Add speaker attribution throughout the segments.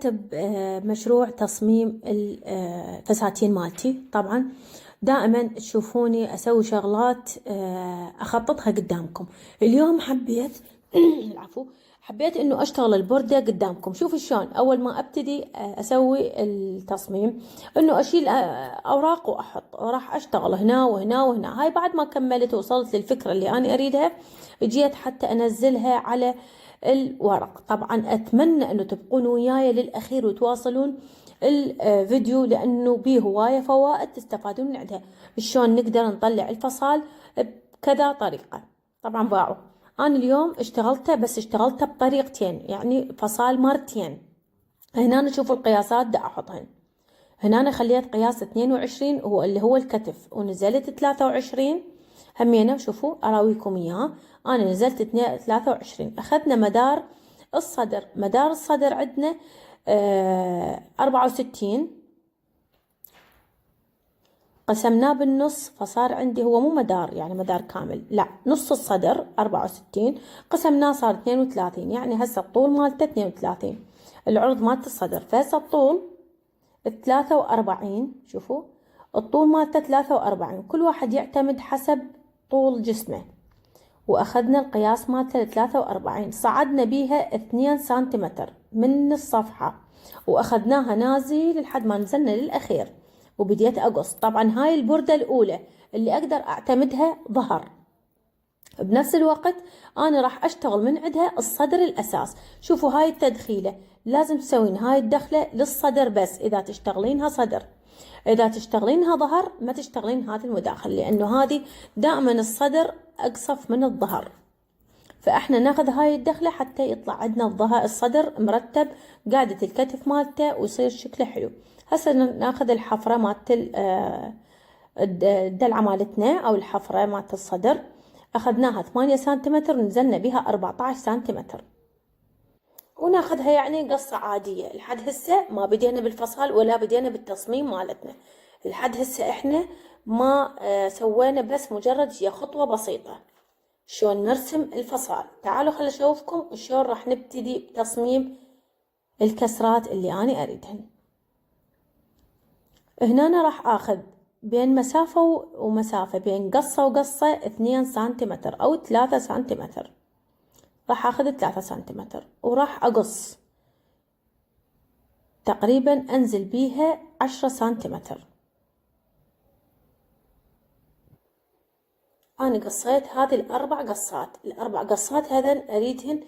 Speaker 1: بديت بمشروع تصميم الفساتين مالتي. طبعا دائما تشوفوني اسوي شغلات اخططها قدامكم. اليوم حبيت العفو، حبيت انه اشتغل البوردة قدامكم. شوفوا شلون اول ما ابتدي اسوي التصميم انه اشيل اوراق واحط، وراح اشتغل هنا وهنا وهنا. هاي بعد ما كملت وصلت للفكرة اللي انا اريدها، جيت حتى انزلها على الورق. طبعا اتمنى انه تبقون وياي للاخير وتواصلون الفيديو، لانه بيه هوايه فوائد تستفادون من عندها. شلون نقدر نطلع الفصال بكذا طريقه. طبعا باعوا، انا اليوم اشتغلته بس اشتغلته بطريقتين، يعني فصال مرتين. هنا نشوف القياسات دا احطهن. هنا أنا خليت قياس 22 هو اللي هو الكتف، ونزلت 23 همينة. شوفوا اراويكم اياها، انا نزلت 23. اخذنا مدار الصدر، مدار الصدر عندنا 64، قسمناه بالنص فصار عندي، هو مو مدار يعني مدار كامل، لا نص الصدر 64 قسمناه صار 32. يعني هسه الطول مالته 32، العرض مالت الصدر، فهسه الطول 43. شوفوا الطول مالته 43، كل واحد يعتمد حسب طول جسمه. واخذنا القياس مالته 43، صعدنا بيها 2 سنتيمتر من الصفحة، واخذناها نازل لحد ما نزلنا للاخير، وبديت اقص. طبعا هاي البردة الاولى اللي اقدر اعتمدها ظهر. بنفس الوقت انا راح اشتغل من عندها الصدر الاساس. شوفوا هاي التدخيله لازم تسوين هاي الدخله للصدر بس اذا تشتغلينها صدر، اذا تشتغلينها ظهر ما تشتغلين هذا المداخل، لانه هذه دائما الصدر اقصف من الظهر. فاحنا ناخذ هاي الدخله حتى يطلع عندنا الظهر الصدر مرتب، قاعده الكتف مالته ويصير شكله حلو. هسه ناخذ الحفره مالت الدلعه مالتنا او الحفره مالت الصدر، اخذناها 8 سنتيمتر ونزلنا بها 14 سنتيمتر، وناخذها يعني قصة عادية. لحد هسه ما بدينا بالفصال ولا بدينا بالتصميم مالتنا. لحد هسه احنا ما سوينا، بس مجرد هي خطوة بسيطة شلون نرسم الفصال. تعالوا خل اشوفكم شلون راح نبتدي بتصميم الكسرات اللي انا اريدهن. هنا أنا راح اخذ بين مسافة ومسافة، بين قصة وقصة 2 سنتيمتر او 3 سنتيمتر. راح اخذ 3 سنتيمتر وراح اقص تقريبا انزل بيها 10 سنتيمتر. انا قصيت هذه الاربع قصات، الاربع قصات هذن اريدهن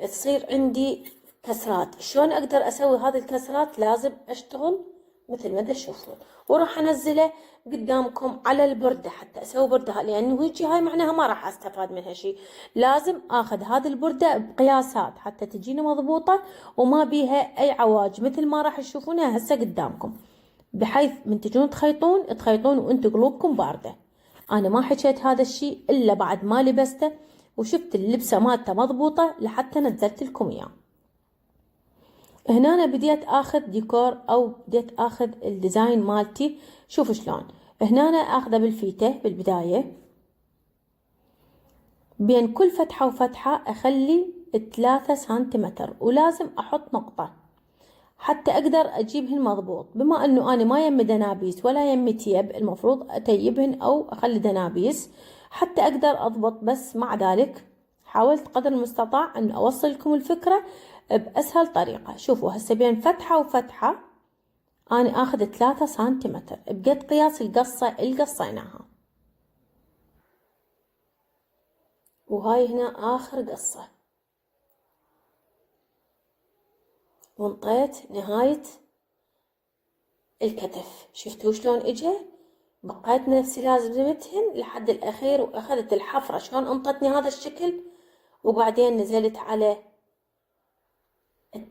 Speaker 1: تصير عندي كسرات. شلون اقدر اسوي هذه الكسرات؟ لازم اشتغل مثل ما تشوفون، وراح انزله قدامكم على البردة حتى اسوي بردة، لانه هيجي هاي معناها ما راح استفاد منها شيء. لازم اخذ هذه البردة بقياسات حتى تجيني مضبوطة وما بيها اي عواج، مثل ما راح تشوفونها هسه قدامكم، بحيث من تجون تخيطون وانتم قلوبكم باردة. انا ما حكيت هذا الشيء الا بعد ما لبسته وشفت اللبسة مالته مضبوطة لحتى نزلت لكم اياه. هنا أنا بديت اخذ ديكور او بديت اخذ الديزاين مالتي. شوفوا شلون هنا أنا اخذه بالفيته بالبداية، بين كل فتحة وفتحة اخلي 3 سنتيمتر، ولازم احط نقطة حتى اقدر اجيبهن مضبوط. بما انه انا ما يمي دنابيس ولا يمي تيب، المفروض اتيبهن او اخلي دنابيس حتى اقدر اضبط. بس مع ذلك حاولت قدر المستطاع ان اوصل لكم الفكرة باسهل طريقة. شوفوا هسه بين فتحة وفتحة انا اخذ 3 سنتيمتر بقد قياس القصة اللي قصيناها، وهاي هنا اخر قصة، وانطيت نهاية الكتف. شفتوا شلون اجا؟ بقيت نفسي لازمتهن لحد الاخير، واخذت الحفرة شلون انطتني هذا الشكل، وبعدين نزلت على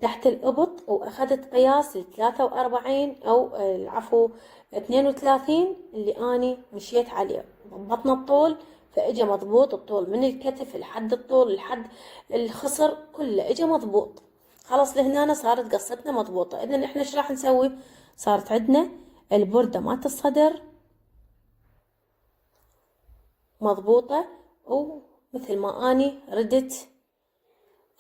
Speaker 1: تحت الابط واخذت قياس 43 او العفو 32 اللي اني مشيت عليه. ضبطنا الطول فاجا مضبوط، الطول من الكتف لحد الطول لحد الخصر كله اجا مضبوط. خلاص لهنا صارت قصتنا مضبوطة. اذا احنا ايش راح نسوي؟ صارت عندنا البردة مالت الصدر مضبوطة ومثل ما اني ردت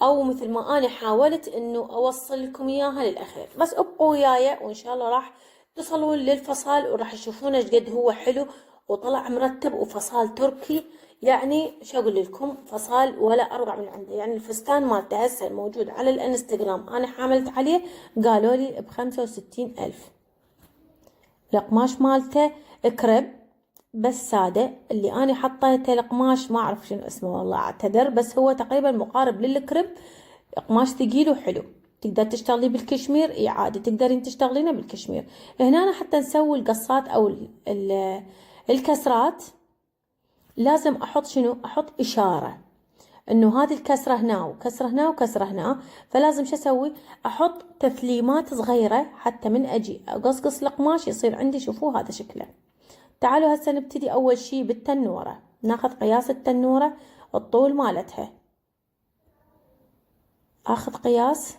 Speaker 1: او مثل ما انا حاولت انه اوصل لكم اياها للاخير. بس ابقوا وياي وان شاء الله راح تصلون للفصال وراح تشوفون ايش قد هو حلو وطلع مرتب وفصال تركي. يعني شو اقول لكم، فصال ولا اروع من عنده. يعني الفستان مالته هسه موجود على الانستغرام، انا حاملت عليه قالوا لي ب65,000. القماش مالته كريب بس سادة. اللي أنا حطيته القماش ما أعرف شنو اسمه والله أعتذر، بس هو تقريبا مقارب للكريب. قماش ثقيل وحلو، تقدر تشتغلي بالكشمير. اي عادي تقدرين تشتغلينه بالكشمير. هنا حتى نسوي القصات او الكسرات لازم احط شنو، احط اشارة انه هذه الكسرة هنا وكسرة هنا وكسرة هنا. فلازم شو اسوي، احط تثليمات صغيرة حتى من اجي اقصقص القماش يصير عندي. شوفوا هذا شكله. تعالوا هسه نبتدي اول شي بالتنورة. ناخذ قياس التنورة، الطول مالتها. اخذ قياس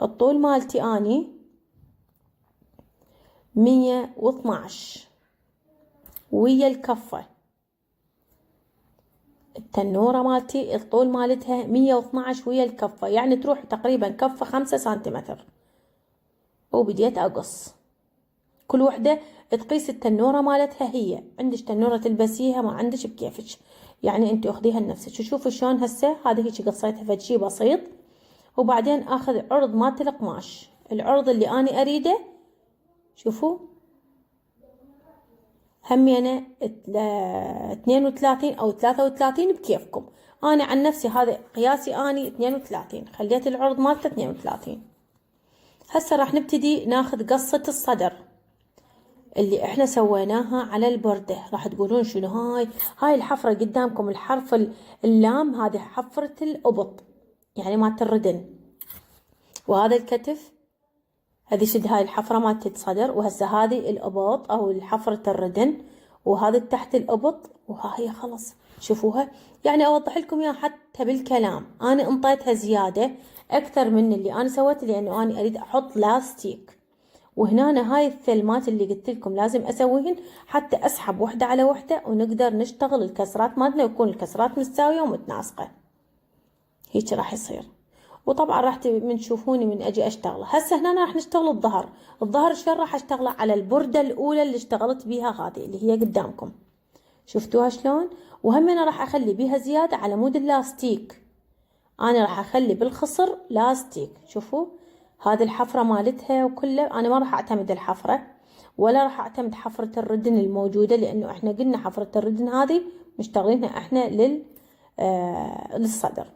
Speaker 1: الطول مالتي اني 112 ويا الكفة. التنورة مالتي الطول مالتها 112 ويا الكفة، يعني تروح تقريبا كفة 5 سنتيمتر. وبديت اقص كل وحدة تقيس التنورة مالتها. هي عندش تنورة تلبسيها ما عندش بكيفش، يعني انت اخذيها لنفسك. شوفوا شلون هسه هذه هيك قصيتها فد شي بسيط. وبعدين اخذ عرض مالت القماش، العرض اللي اني اريده. شوفوا همينه 32 او 33 بكيفكم. انا عن نفسي هذا قياسي اني 32، خليت العرض مالته 32. هسه راح نبتدي ناخذ قصة الصدر اللي احنا سويناها على البردة. راح تقولون شنو هاي الحفرة قدامكم، الحرف اللام، هذه حفرة الابط يعني مالت الردن. وهذا الكتف، هذه شد هاي الحفرة مالت الصدر. وهسه هذه الابط او حفرة الردن، وهذا تحت الابط. وها هي خلص شوفوها. يعني اوضح لكم اياها حتى بالكلام انا انطيتها زيادة اكثر من اللي انا سويته، لانه انا اريد احط لاستيك. وهنا هاي الثلمات اللي قلت لكم لازم اسويهن حتى اسحب وحدة على وحدة ونقدر نشتغل الكسرات مالتنا ويكون الكسرات متساوية ومتناسقة. هيك راح يصير. وطبعا راح من تشوفوني من اجي اشتغل. هسه هنا راح نشتغل الظهر. الظهر شلون راح اشتغله؟ على البردة الاولى اللي اشتغلت بيها هذه اللي هي قدامكم، شفتوها شلون؟ وهم انا راح اخلي بيها زيادة على مود اللاستيك. انا راح اخلي بالخصر لاستيك. شوفوا هذه الحفرة مالتها وكله. انا ما راح اعتمد الحفرة ولا راح اعتمد حفرة الردن الموجودة، لانه احنا قلنا حفرة الردن هذه مشتغلينها احنا للصدر.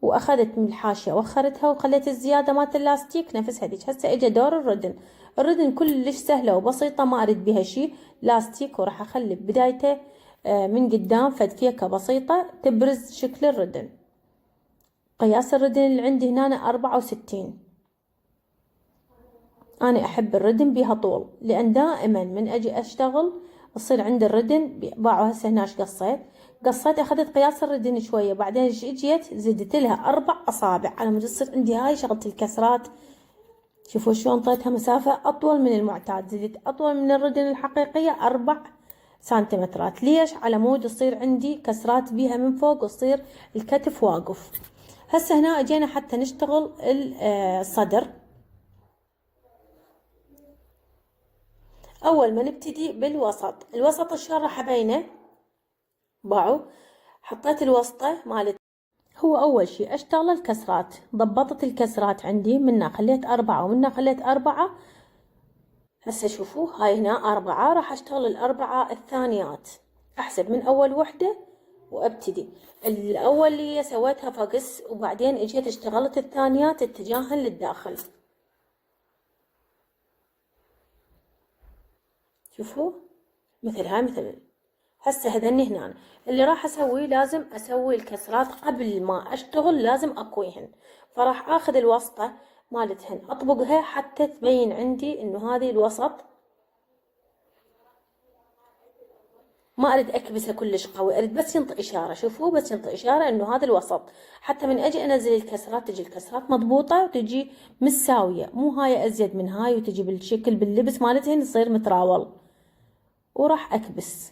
Speaker 1: واخذت من الحاشية وخرتها وخليت الزيادة مالت اللاستيك نفس هذيك. هسه اجى دور الردن. الردن كلش سهلة وبسيطة، ما اريد بها شي، لاستيك. وراح اخلي بدايته من قدام فد فيكة بسيطة تبرز شكل الردن. قياس الردن اللي عندي هنا 64. انا احب الردن بيها طول، لان دائما من اجي اشتغل تصير عند الردن باعوا. هسه هناش قصيت اخذت قياس الردن شويه، بعدين اجيت زدت لها 4 اصابع على مود تصير عندي هاي شغله الكسرات. شوفوا شلون طيتها مسافه اطول من المعتاد، زدت اطول من الردن الحقيقيه 4 سنتيمترات. ليش؟ على مود يصير عندي كسرات بيها من فوق ويصير الكتف واقف. هسه هنا اجينا حتى نشتغل الصدر. اول ما نبتدي بالوسط. الوسط شلون راح ابينه؟ باعوا حطيت الوسطة مالت. هو اول شي اشتغل الكسرات. ضبطت الكسرات عندي، منا خليت 4 ومنا خليت 4. هسه شوفوا هاي هنا 4، راح اشتغل ال4 الثانيات. احسب من اول وحدة وابتدي. الاول اللي سويتها فقس، وبعدين اجيت اشتغلت الثانيات اتجاها للداخل. شوفوا مثل هاي مثل. هسه هذني هنا اللي راح اسويه، لازم اسوي الكسرات قبل ما اشتغل، لازم اكويهن. فراح اخذ الوسطة مالتهن اطبقها حتى تبين عندي انه هذه الوسط. ما اريد اكبسها كلش قوي، اريد بس ينطي اشارة. شوفوا بس ينطي اشارة انه هذا الوسط، حتى من اجي انزل الكسرات تجي الكسرات مضبوطة وتجي متساوية، مو هاي ازيد من هاي وتجي بالشكل باللبس مالتهن يصير متراول. وراح اكبس.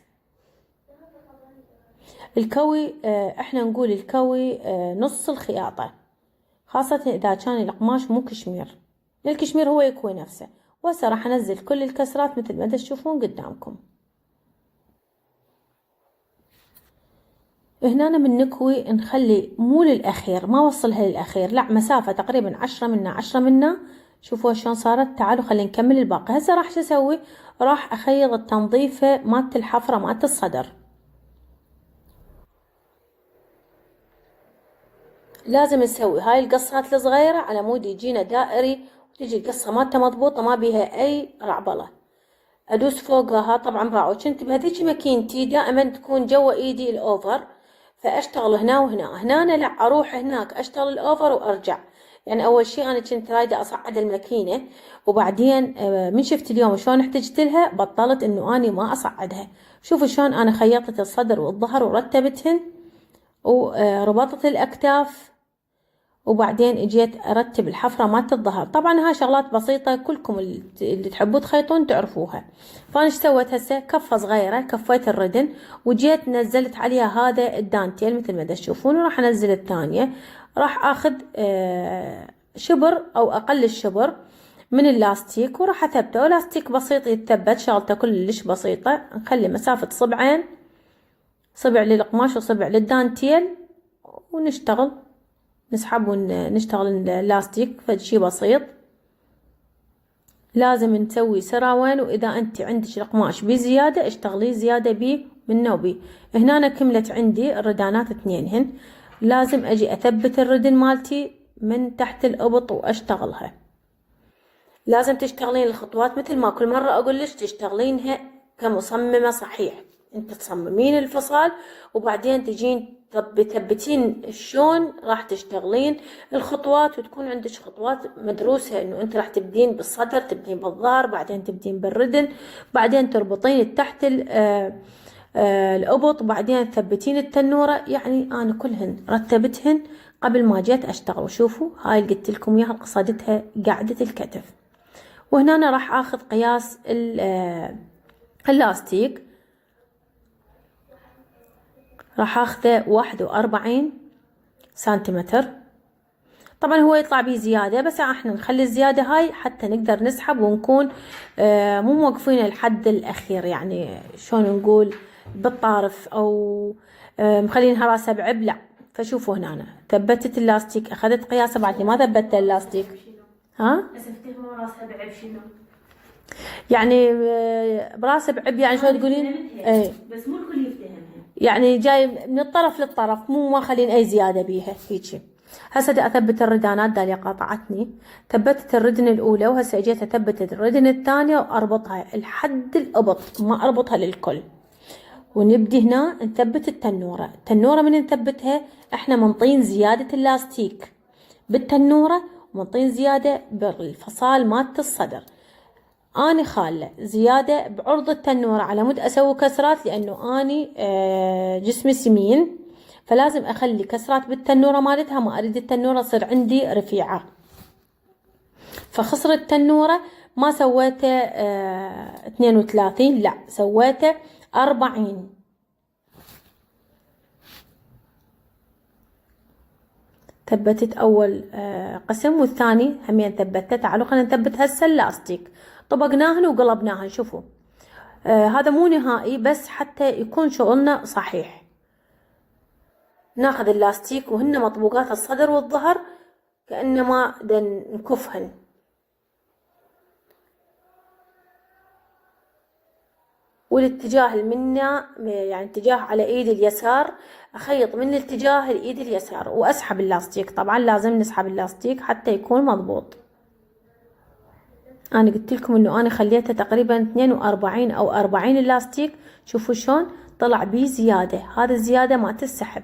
Speaker 1: الكوي احنا نقول الكوي نص الخياطة، خاصة اذا كان القماش مو كشمير. الكشمير هو يكوي نفسه. وهسه راح انزل كل الكسرات مثل ما تشوفون قدامكم. هنا من نكوي نخلي مو للأخير، ما وصلها للأخير، لا، مسافة تقريبا 10 منا 10 منا. شوفوا شلون صارت. تعالوا خلينا نكمل الباقي. هسه راح شو اسوي؟ راح اخيط التنظيفة مالت الحفرة مالت الصدر. لازم نسوي هاي القصات الصغيرة على مود يجينا دائري، وتجي القصة مالته مضبوطة ما بيها اي رعبلة. ادوس فوقها. طبعا باعوا كنت بهذيك ماكينتي دائما تكون جوا ايدي الاوفر، فاشتغل هنا وهنا. هنا أنا لا، اروح هناك اشتغل الاوفر وارجع. يعني اول شيء انا كنت رايدة اصعد الماكينة، وبعدين من شفت اليوم شلون احتجت لها بطلت انه اني ما اصعدها. شوفوا شلون انا خيطت الصدر والظهر ورتبتهن وربطت الاكتاف، وبعدين اجيت ارتب الحفرة مالت الظهر. طبعا هاي شغلات بسيطة كلكم اللي تحبوا تخيطون تعرفوها. فانا ايش سويت هسه؟ كفة صغيرة كفيت الردن، وجيت نزلت عليها هذا الدانتيل مثل ما تشوفون، وراح انزل الثانية. راح اخذ شبر او اقل الشبر من اللاستيك، وراح اثبته. ولاستيك بسيط يتثبت، شغلته كلش بسيطة. نخلي مسافة صبعين، صبع للقماش وصبع للدانتيل، ونشتغل نسحب ونشتغل اللاستيك. فشي بسيط. لازم نسوي سراوين، واذا انت عندك القماش بزيادة اشتغلي زيادة بيه منه وبيه. هنا أنا كملت عندي الردانات اثنينهن. لازم اجي اثبت الردن مالتي من تحت الابط واشتغلها. لازم تشتغلين الخطوات مثل ما كل مرة اقول لك تشتغلينها كمصممة صحيح. انت تصممين الفصال وبعدين تجين تثبتين شلون راح تشتغلين الخطوات، وتكون عندك خطوات مدروسة، انه انت راح تبدين بالصدر، تبدين بالظهر، بعدين تبدين بالردن، بعدين تربطين تحت الابط، بعدين تثبتين التنورة. يعني انا كلهن رتبتهن قبل ما جيت اشتغل. وشوفوا هاي اللي قلت لكم اياها قصدتها قاعدة الكتف. وهنا أنا راح اخذ قياس اللاستيك، راح اخذه 41 سنتيمتر. طبعا هو يطلع بيه زيادة، بس احنا نخلي الزيادة هاي حتى نقدر نسحب ونكون مو موقفين الحد الاخير، يعني شلون نقول بالطارف او مخلينها راسها بعب، لا. فشوفوا هنا أنا ثبتت اللاستيك، اخذت قياسه بعدني ما ثبتت اللاستيك. ها؟ بس افتهموا راسها بعب شنو؟ يعني براسه بعب، يعني شو تقولين؟ اي بس مو الكل يفتهمها، يعني جاي من الطرف للطرف، مو ما خلين اي زياده بيها هيجي. هسه بدي اثبت الردانات. داليا قاطعتني. ثبتت الردن الاولى، وهسه اجيت اثبت الردن الثانيه واربطها لحد الابط، ما اربطها للكل. ونبدي هنا نثبت التنوره. التنوره من نثبتها احنا منطين زياده اللاستيك بالتنوره، ومنطين زياده بالفصال مالت الصدر. اني خاله زياده بعرض التنوره على مود اسوي كسرات، لانه اني جسمي سمين، فلازم اخلي كسرات بالتنوره مالتها. ما اريد التنوره تصير عندي رفيعه. فخصر التنوره ما سويته 32، لا سويته 40. ثبتت اول قسم، والثاني همين ثبته. تعالوا خلينا نثبت هسه اللاستيك. طبقناهن وقلبناهن. شوفوا هذا مو نهائي، بس حتى يكون شغلنا صحيح. ناخذ اللاستيك وهن مطبوقات الصدر والظهر كأنما نكفهن. والاتجاه المنا يعني اتجاه على ايد اليسار، اخيط من الاتجاه الايد اليسار واسحب اللاستيك. طبعا لازم نسحب اللاستيك حتى يكون مضبوط. انا قلت لكم انه انا خليته تقريبا 42 او 40 اللاستيك. شوفوا شلون طلع بيه زياده، هذا الزياده ما تسحب.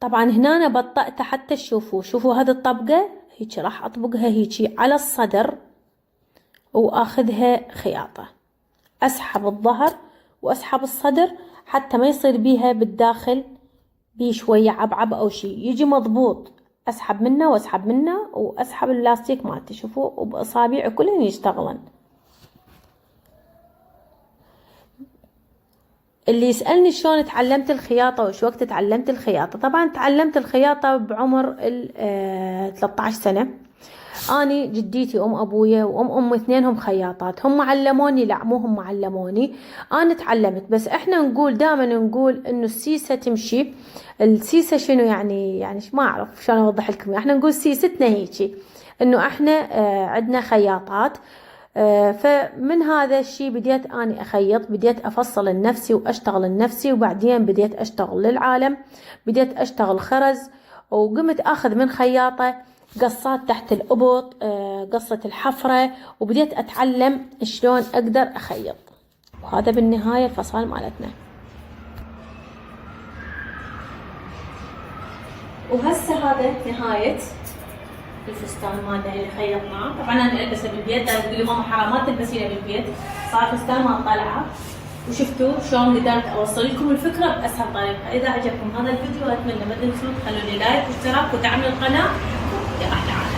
Speaker 1: طبعا هنا انا بطأت حتى تشوفوا. شوفوا هذه الطبقه هيك راح اطبقها هيك على الصدر، واخذها خياطه. اسحب الظهر واسحب الصدر حتى ما يصير بيها بالداخل بيه شويه عبعب او شيء، يجي مضبوط. اسحب منه واسحب منه واسحب اللاستيك مالتي. شوفوا وباصابعي كلهن يشتغلن. اللي يسألني شلون تعلمت الخياطة وش وقت تعلمت الخياطة، طبعا تعلمت الخياطة بعمر 13 سنة. أني جديتي أم أبويا وأم أمي اثنينهم خياطات، هم علموني؟ لا مو هم علموني، أنا تعلمت. بس إحنا نقول دائما نقول إنه السيسة تمشي. السيسة شنو يعني ما أعرف شلون أوضح لكم، إحنا نقول سيستنا هيجي إنه إحنا عندنا خياطات. فمن هذا الشيء بديت أني أخيط، بديت أفصل لنفسي وأشتغل لنفسي، وبعدين بديت أشتغل للعالم، بديت أشتغل خرز، وقمت أخذ من خياطة قصات تحت الأبط، قصة الحفرة، وبديت أتعلم شلون أقدر أخيط. وهذا بالنهاية الفصال مالتنا. وهسه هذا نهاية الفستان مالنا اللي خيطناه. طبعا انا البسه بالبيت، دا تقول لي ماما حرام ما تلبسينه بالبيت، صار فستان مال طلعه. وشفتوا شلون قدرت اوصل لكم الفكره باسهل طريقه. اذا عجبكم هذا الفيديو اتمنى ما تنسون تخلوا لي لايك واشتراك ودعم القناه. يا احلى عالم.